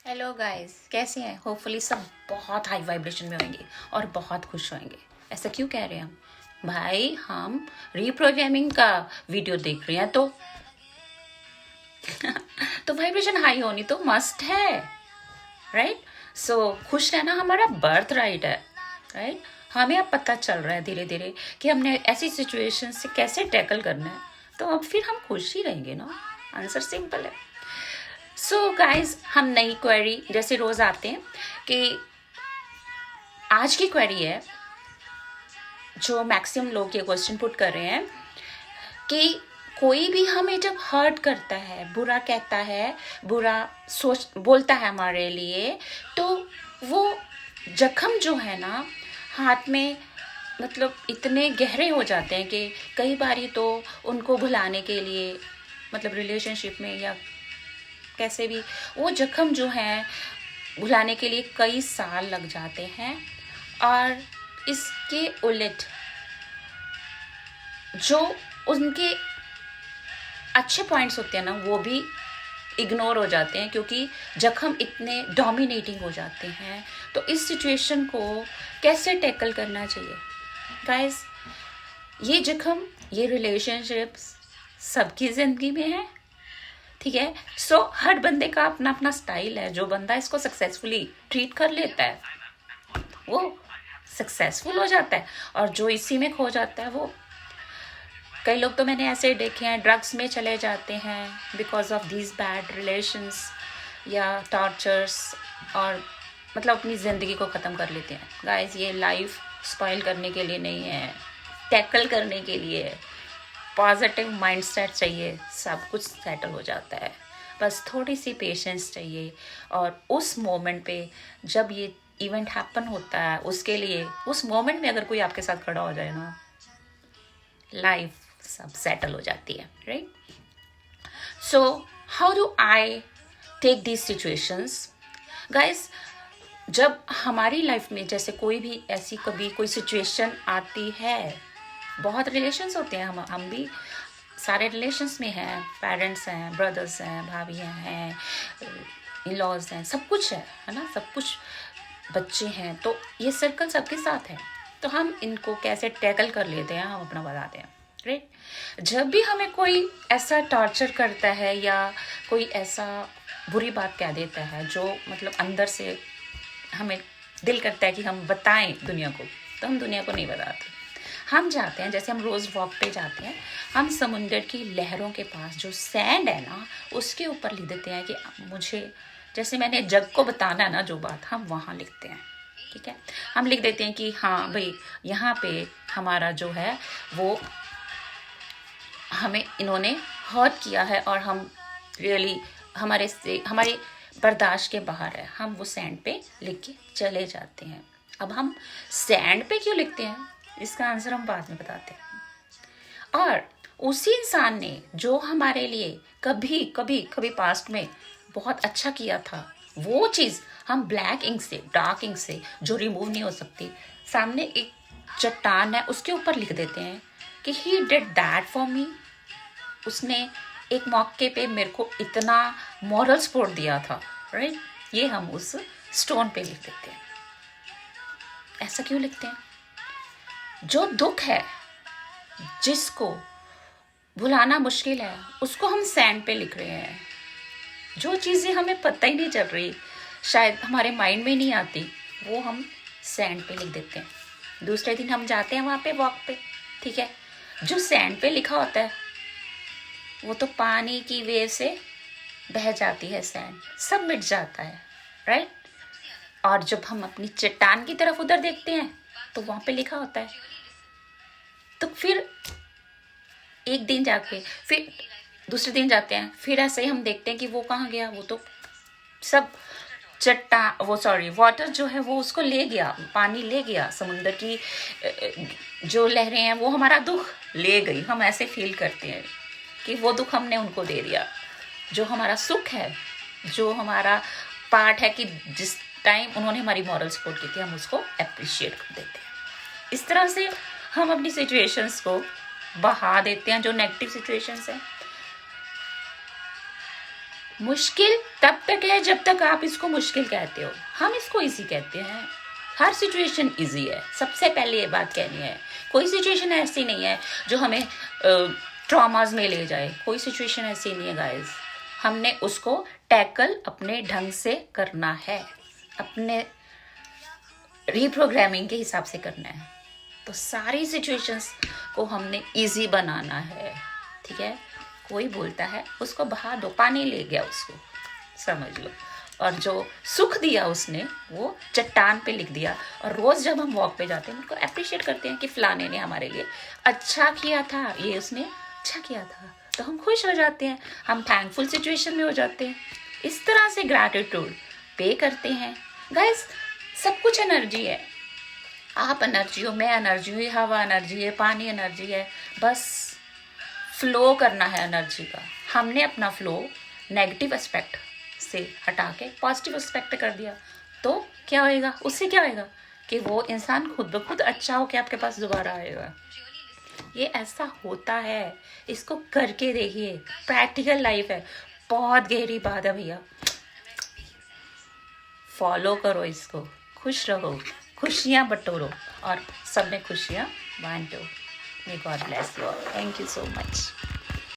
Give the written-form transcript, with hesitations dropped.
Hello guys, कैसे हैं? Hopefully सब बहुत हाई वाइब्रेशन में होंगे और बहुत खुश होंगे। ऐसा क्यों कह रहे हैं हम? भाई हम रीप्रोग्रामिंग का वीडियो देख रहे हैं तो तो वाइब्रेशन हाई होनी तो मस्ट है, राइट? सो खुश रहना हमारा बर्थ राइट है, राइट? हमें अब पता चल रहा है धीरे धीरे कि हमने ऐसी सिचुएशन से कैसे टैकल करना है, तो अब फिर हम खुश ही रहेंगे ना। आंसर सिंपल है। सो गाइज, हम नई क्वेरी जैसे रोज आते हैं कि आज की क्वेरी है जो मैक्सिमम लोग ये क्वेश्चन पुट कर रहे हैं कि कोई भी हमें जब हर्ट करता है, बुरा कहता है, बुरा सोच बोलता है हमारे लिए, तो वो जख्म जो है ना हाथ में मतलब इतने गहरे हो जाते हैं कि कई बारी तो उनको भुलाने के लिए मतलब रिलेशनशिप में या कैसे भी वो जख्म जो है भुलाने के लिए कई साल लग जाते हैं। और इसके उलट जो उनके अच्छे पॉइंट्स होते हैं ना वो भी इग्नोर हो जाते हैं क्योंकि जख्म इतने डोमिनेटिंग हो जाते हैं। तो इस सिचुएशन को कैसे टैकल करना चाहिए गाइस? ये जख्म, ये रिलेशनशिप्स सबकी जिंदगी में है, ठीक है? सो हर बंदे का अपना अपना स्टाइल है। जो बंदा इसको सक्सेसफुली ट्रीट कर लेता है वो सक्सेसफुल हो जाता है, और जो इसी में खो जाता है वो, कई लोग तो मैंने ऐसे देखे हैं ड्रग्स में चले जाते हैं because of these bad relations या टॉर्चर्स, और मतलब अपनी ज़िंदगी को ख़त्म कर लेते हैं। गाइस, ये लाइफ स्पॉइल करने के लिए नहीं है, टैकल करने के लिए है। पॉजिटिव माइंडसेट चाहिए, सब कुछ सेटल हो जाता है। बस थोड़ी सी पेशेंस चाहिए, और उस मोमेंट पे जब ये इवेंट हैपन होता है उसके लिए उस मोमेंट में अगर कोई आपके साथ खड़ा हो जाए ना, लाइफ सब सेटल हो जाती है, right? So how do I take these situations guys? जब हमारी लाइफ में जैसे कोई भी ऐसी कभी कोई सिचुएशन आती है, बहुत रिलेशंस होते हैं, हम भी सारे रिलेशंस में हैं, पेरेंट्स हैं, ब्रदर्स हैं, भाभियाँ हैं, इन-लॉज हैं, सब कुछ है ना, सब कुछ, बच्चे हैं, तो ये सर्कल सबके साथ है। तो हम इनको कैसे टैकल कर लेते हैं हम अपना बताते हैं, राइट? जब भी हमें कोई ऐसा टॉर्चर करता है या कोई ऐसा बुरी बात कह देता है जो मतलब अंदर से हमें दिल करता है कि हम बताएं दुनिया को, तो हम दुनिया को नहीं बताते। हम जाते हैं, जैसे हम रोज़ वॉक पे जाते हैं, हम समुंदर की लहरों के पास जो सैंड है ना उसके ऊपर लिख देते हैं कि मुझे, जैसे मैंने जग को बताना है ना जो बात, हम वहाँ लिखते हैं, ठीक है? हम लिख देते हैं कि हाँ भाई, यहाँ पे हमारा जो है वो हमें इन्होंने हर्ट किया है और हम रियली हमारे बर्दाश्त के बाहर है। हम वो सैंड पे लिख के चले जाते हैं। अब हम सैंड पे क्यों लिखते हैं इसका आंसर हम बाद में बताते हैं। और उसी इंसान ने जो हमारे लिए कभी कभी कभी पास्ट में बहुत अच्छा किया था, वो चीज़ हम ब्लैक इंक से, डार्क इंक से जो रिमूव नहीं हो सकती, सामने एक चट्टान है उसके ऊपर लिख देते हैं कि he did that for me. उसने एक मौके पे मेरे को इतना मॉरल सपोर्ट दिया था, राइट? ये हम उस स्टोन पे लिख देते हैं। ऐसा क्यों लिखते हैं? जो दुख है, जिसको भुलाना मुश्किल है, उसको हम सैंड पे लिख रहे हैं। जो चीज़ें हमें पता ही नहीं चल रही, शायद हमारे माइंड में नहीं आती, वो हम सैंड पे लिख देते हैं। दूसरे दिन हम जाते हैं वहाँ पे वॉक पे, ठीक है? जो सैंड पे लिखा होता है वो तो पानी की वेव से बह जाती है, सैंड सब मिट जाता है, राइट? और जब हम अपनी चट्टान की तरफ उधर देखते हैं तो वहाँ पे लिखा होता है। तो फिर एक दिन जाके फिर दूसरे दिन जाते हैं, फिर ऐसे ही हम देखते हैं कि वो कहाँ गया, वो तो सब वाटर जो है वो उसको ले गया, पानी ले गया, समुंदर की जो लहरें हैं वो हमारा दुख ले गई। हम ऐसे फील करते हैं कि वो दुख हमने उनको दे दिया। जो हमारा सुख है, जो हमारा पार्ट है कि जिस टाइम उन्होंने हमारी मॉरल सपोर्ट की थी, हम उसको अप्रिशिएट कर देते हैं। इस तरह से हम अपनी सिचुएशंस को बहा देते हैं, जो नेगेटिव सिचुएशंस है। मुश्किल तब तक है जब तक आप इसको मुश्किल कहते हो, हम इसको इजी कहते हैं। हर सिचुएशन इजी है, सबसे पहले ये बात कहनी है। कोई सिचुएशन ऐसी नहीं है जो हमें ट्रॉमास में ले जाए, कोई सिचुएशन ऐसी नहीं है गाइस। हमने उसको टैकल अपने ढंग से करना है, अपने रीप्रोग्रामिंग के हिसाब से करना है। तो सारी सिचुएशंस को हमने इजी बनाना है, ठीक है। कोई बोलता है उसको बहा दो, पानी ले गया उसको, समझ लो। और जो सुख दिया उसने वो चट्टान पे लिख दिया। और रोज जब हम वॉक पे जाते हैं उनको अप्रिशिएट करते हैं कि फलाने ने हमारे लिए अच्छा किया था, ये उसने अच्छा किया था, तो हम खुश हो जाते हैं, हम थैंकफुल सिचुएशन में हो जाते हैं। इस तरह से ग्रैटिट्यूड पे करते हैं गाइस। सब कुछ एनर्जी है, आप एनर्जी हो, मैं एनर्जी हूँ, हवा एनर्जी है, पानी एनर्जी है। बस फ्लो करना है एनर्जी का। हमने अपना फ्लो नेगेटिव एस्पेक्ट से हटा के पॉजिटिव एस्पेक्ट कर दिया, तो क्या होएगा, उससे क्या होएगा कि वो इंसान खुद ब खुद अच्छा हो के आपके पास दोबारा आएगा। ये ऐसा होता है, इसको करके देखिए, प्रैक्टिकल लाइफ है, बहुत गहरी बात है भैया। फॉलो करो इसको, खुश रहो, खुशियाँ बटोरो और सब में खुशियाँ बांटो। May God bless you all. Thank you so much.